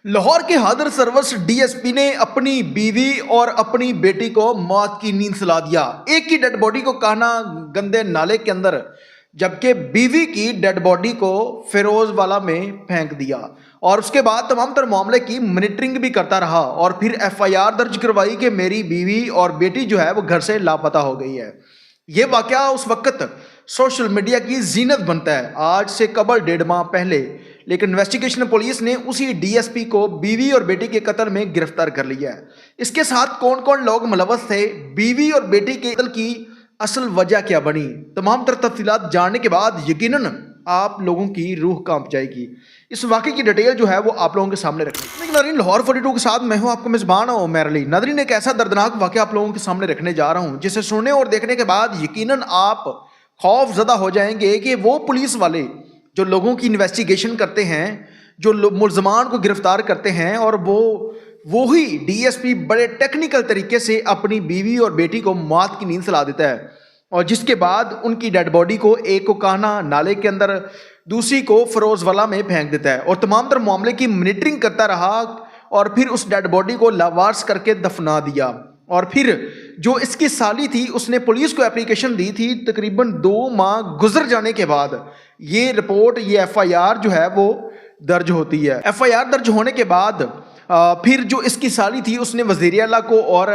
लाहौर के हादर सर्वस डीएसपी ने अपनी बीवी और अपनी बेटी को मौत की नींद सुला दिया। एक की डेड बॉडी को कान्हा गंदे नाले के अंदर, जबकि बीवी की डेड बॉडी को फिरोजवाला में फेंक दिया और उसके बाद तमाम तर मामले की मॉनिटरिंग भी करता रहा और फिर एफआईआर दर्ज करवाई कि मेरी बीवी और बेटी जो है वो घर से लापता हो गई है। ये वाकया उस वक्त सोशल मीडिया की जीनत बनता है, आज से कबल 1.5 माह पहले, लेकिन इन्वेस्टिगेशन पुलिस ने उसी डीएसपी को बीवी और बेटी के कत्ल में गिरफ्तार कर लिया है। इसके साथ कौन कौन लोग मुलव्वस थे, बीवी और बेटी के कत्ल की असल वजह क्या बनी, तमाम तर तफसीलात जानने के बाद यकीनन आप लोगों की रूह कांप जाएगी। इस वाक़े की डिटेल जो है वो आप लोगों के सामने रखेंगे। नादरीन, लाहौर 42 के साथ मैं हूं आपको मेज़बान उमर अली। नादरीन, एक ऐसा दर्दनाक वाक़या आप लोगों के सामने रखने जा रहा हूं जिसे सुनने और देखने के बाद यकीनन आप खौफजदा हो जाएंगे कि वो पुलिस वाले जो लोगों की इन्वेस्टिगेशन करते हैं, जो मुल्ज़मान को गिरफ्तार करते हैं, और वो ही डीएसपी बड़े टेक्निकल तरीके से अपनी बीवी और बेटी को मौत की नींद सुला देता है और जिसके बाद उनकी डेड बॉडी को एक को कान्हा नाले के अंदर, दूसरी को फिरोजवाला में फेंक देता है और तमाम तर मामले की मॉनिटरिंग करता रहा और फिर उस डेड बॉडी को लावारिस करके दफना दिया। और फिर जो इसकी साली थी उसने पुलिस को एप्लीकेशन दी थी। तकरीबन 2 माह गुजर जाने के बाद ये रिपोर्ट, ये एफआईआर जो है वो दर्ज होती है। एफआईआर दर्ज होने के बाद फिर जो इसकी साली थी उसने वज़ीर आला को और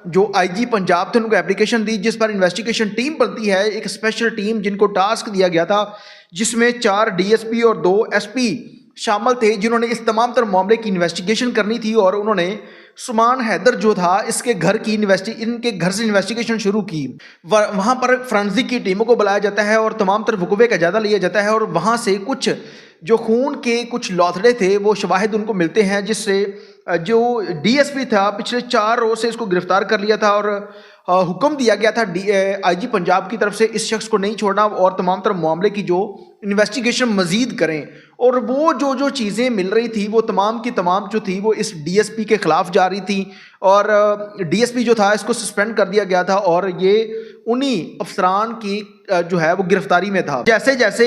जो आईजी पंजाब थे उनको एप्लीकेशन दी, जिस पर इन्वेस्टिगेशन टीम बनती है, एक स्पेशल टीम जिनको टास्क दिया गया था, जिसमें 4 डीएसपी और 2 एसपी शामिल थे, जिन्होंने इस तमाम तर मामले की इन्वेस्टिगेशन करनी थी। और उन्होंने सुमान हैदर जो था इनके घर से इन्वेस्टिगेशन शुरू की। वहाँ पर फ्रेंसिक की टीमों को बुलाया जाता है और तमाम तर वकूवे का जायजा लिया जाता है और वहाँ से कुछ जो खून के कुछ लौथड़े थे वो शवाहिद उनको मिलते हैं, जिससे जो डीएसपी था पिछले 4 रोज से इसको गिरफ्तार कर लिया था और हुक्म दिया गया था आईजी पंजाब की तरफ से इस शख्स को नहीं छोड़ना और तमाम तर मामले की जो इन्वेस्टिगेशन मजीद करें। और वो जो चीज़ें मिल रही थी वो तमाम की तमाम जो थी वो इस डीएसपी के खिलाफ जा रही थी और डीएसपी जो था इसको सस्पेंड कर दिया गया था और ये उन्हीं अफसरान की जो है वो गिरफ्तारी में था। जैसे जैसे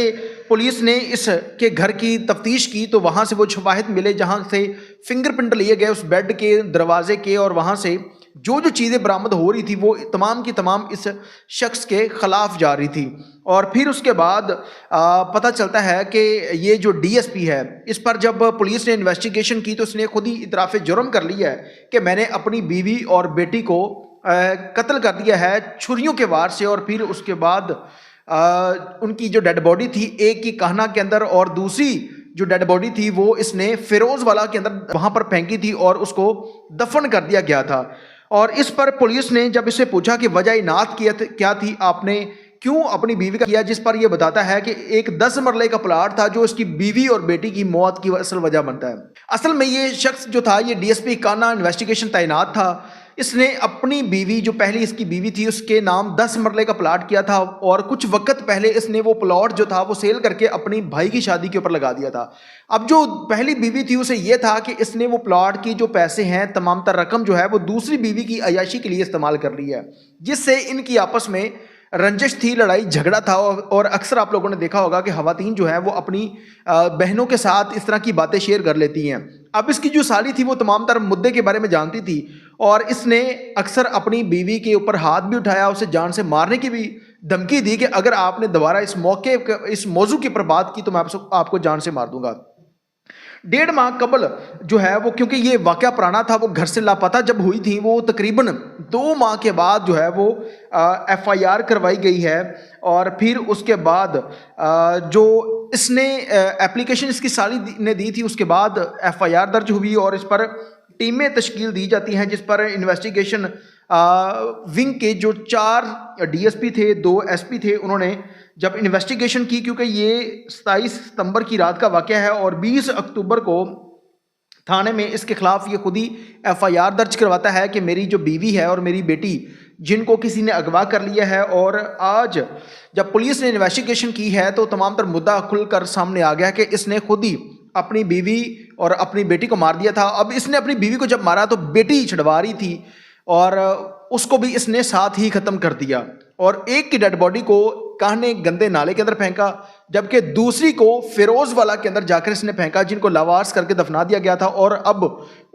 पुलिस ने इसके घर की तफ्तीश की तो वहाँ से वो शवाहिद मिले जहाँ से फिंगरप्रिंट लिए गए उस बेड के दरवाजे के, और वहाँ से जो चीज़ें बरामद हो रही थी वो तमाम की तमाम इस शख्स के खिलाफ जा रही थी। और फिर उसके बाद पता चलता है कि ये जो डीएसपी है इस पर जब पुलिस ने इन्वेस्टिगेशन की तो उसने खुद ही इतराफ़ जुर्म कर लिया है कि मैंने अपनी बीवी और बेटी को कत्ल कर दिया है छुरियों के वार से। और फिर उसके बाद उनकी जो डेड बॉडी थी एक की कान्हा के अंदर और दूसरी जो डेड बॉडी थी वो इसने फिरोजवाला के अंदर वहाँ पर फेंकी थी और उसको दफन कर दिया गया था। और इस पर पुलिस ने जब इससे पूछा कि वजह इनात क्या थी, आपने क्यों अपनी बीवी का किया, जिस पर यह बताता है कि एक 10 मरले का प्लाट था जो इसकी बीवी और बेटी की मौत की असल वजह बनता है। असल में ये शख्स जो था ये डीएसपी कान्हा इन्वेस्टिगेशन तैनात था। इसने अपनी बीवी, जो पहली इसकी बीवी थी, उसके नाम 10 मरले का प्लाट किया था और कुछ वक्त पहले इसने वो प्लॉट जो था वो सेल करके अपनी भाई की शादी के ऊपर लगा दिया था। अब जो पहली बीवी थी उसे ये था कि इसने वो प्लॉट की जो पैसे हैं, तमाम तर रकम जो है वो दूसरी बीवी की अयाशी के लिए इस्तेमाल कर ली है, जिससे इनकी आपस में रंजिश थी, लड़ाई झगड़ा था। और अक्सर आप लोगों ने देखा होगा कि ख़वातीन जो है वो अपनी बहनों के साथ इस तरह की बातें शेयर कर लेती हैं। अब इसकी जो साली थी वो तमाम तर मुद्दे के बारे में जानती थी और इसने अक्सर अपनी बीवी के ऊपर हाथ भी उठाया, उसे जान से मारने की भी धमकी दी कि अगर आपने दोबारा इस मौजू के ऊपर बात की तो मैं आपको जान से मार दूंगा। 1.5 माह कबल जो है वो, क्योंकि ये वाक़या पुराना था, वो घर से लापता जब हुई थी वो तकरीबन 2 माह के बाद जो है वो एफआईआर करवाई गई है। और फिर उसके बाद जो इसने एप्लीकेशन इसकी साली ने दी थी उसके बाद एफआईआर दर्ज हुई और इस पर टीमें तश्कील दी जाती हैं, जिस पर इन्वेस्टिगेशन विंग के जो 4 डीएसपी थे, 2 एसपी थे, उन्होंने जब इन्वेस्टिगेशन की, क्योंकि ये 27 सितंबर की रात का वाक़या है और 20 अक्टूबर को थाने में इसके खिलाफ ये खुद ही एफआईआर दर्ज करवाता है कि मेरी जो बीवी है और मेरी बेटी जिनको किसी ने अगवा कर लिया है। और आज जब पुलिस ने इन्वेस्टिगेशन की है तो तमाम तर मुद्दा खुलकर सामने आ गया कि इसने खुद ही अपनी बीवी और अपनी बेटी को मार दिया था। अब इसने अपनी बीवी को जब मारा तो बेटी छुड़वा रही थी और उसको भी इसने साथ ही ख़त्म कर दिया और एक की डेड बॉडी को कान्हे गंदे नाले के अंदर फेंका, जबकि दूसरी को फिरोज वाला के अंदर जाकर इसने फेंका, जिनको लावारिस करके दफना दिया गया था। और अब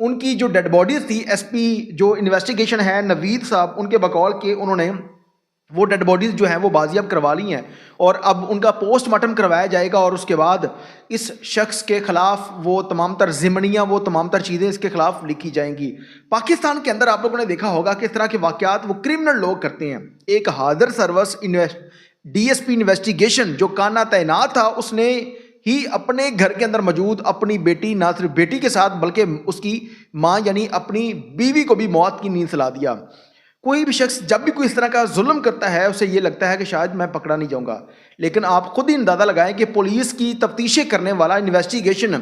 उनकी जो डेड बॉडीज थी, एसपी जो इन्वेस्टिगेशन है नवीद साहब, उनके बकौल के उन्होंने वो डेड बॉडीज जो हैं वो बाजियाब करवा ली हैं और अब उनका पोस्टमार्टम करवाया जाएगा और उसके बाद इस शख्स के खिलाफ वो तमाम तर ज़िमनियाँ, वो तमाम तर चीज़ें इसके खिलाफ लिखी जाएंगी। पाकिस्तान के अंदर आप लोगों ने देखा होगा कि इस तरह के वाक़यात वो क्रिमिनल लोग करते हैं। एक हादर सर्विस डीएसपी इन्वेस्टिगेशन जो काना तैनात था, उसने ही अपने घर के अंदर मौजूद अपनी बेटी, ना सिर्फ बेटी के साथ बल्कि उसकी माँ यानी अपनी बीवी को भी मौत की नींद सुला दिया। कोई भी शख्स जब भी कोई इस तरह का जुल्म करता है उसे ये लगता है कि शायद मैं पकड़ा नहीं जाऊंगा, लेकिन आप खुद ही अंदाज़ा लगाएं कि पुलिस की तफ्तीशें करने वाला इन्वेस्टिगेशन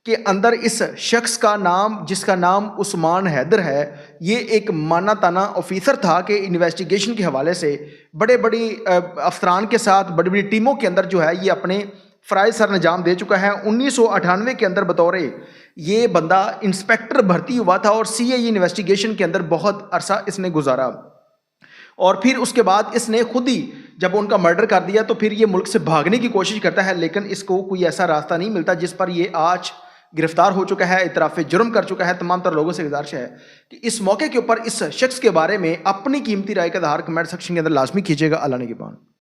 के अंदर इस शख्स का नाम, जिसका नाम उस्मान हैदर है, ये एक माना ताना ऑफिसर था कि इन्वेस्टिगेशन के हवाले से बड़े बड़ी अफसरान के साथ बड़ी बड़ी टीमों के अंदर जो है ये अपने फ़राइज़ सर अंजाम दे चुका है। 1998 के अंदर बतौर ये बंदा इंस्पेक्टर भर्ती हुआ था और सीआईए इन्वेस्टिगेशन के अंदर बहुत अरसा इसने गुजारा और फिर उसके बाद इसने खुद ही जब उनका मर्डर कर दिया तो फिर ये मुल्क से भागने की कोशिश करता है, लेकिन इसको कोई ऐसा रास्ता नहीं मिलता जिस पर ये आज गिरफ्तार हो चुका है, इतराफ़ जुर्म कर चुका है। तमाम तर लोगों से गुजारिश है कि इस मौके के ऊपर इस शख्स के बारे में अपनी कीमती राय का इज़हार कमेंट सेक्शन के अंदर लाजमी कीजिएगा। अल्लाह ने के पान।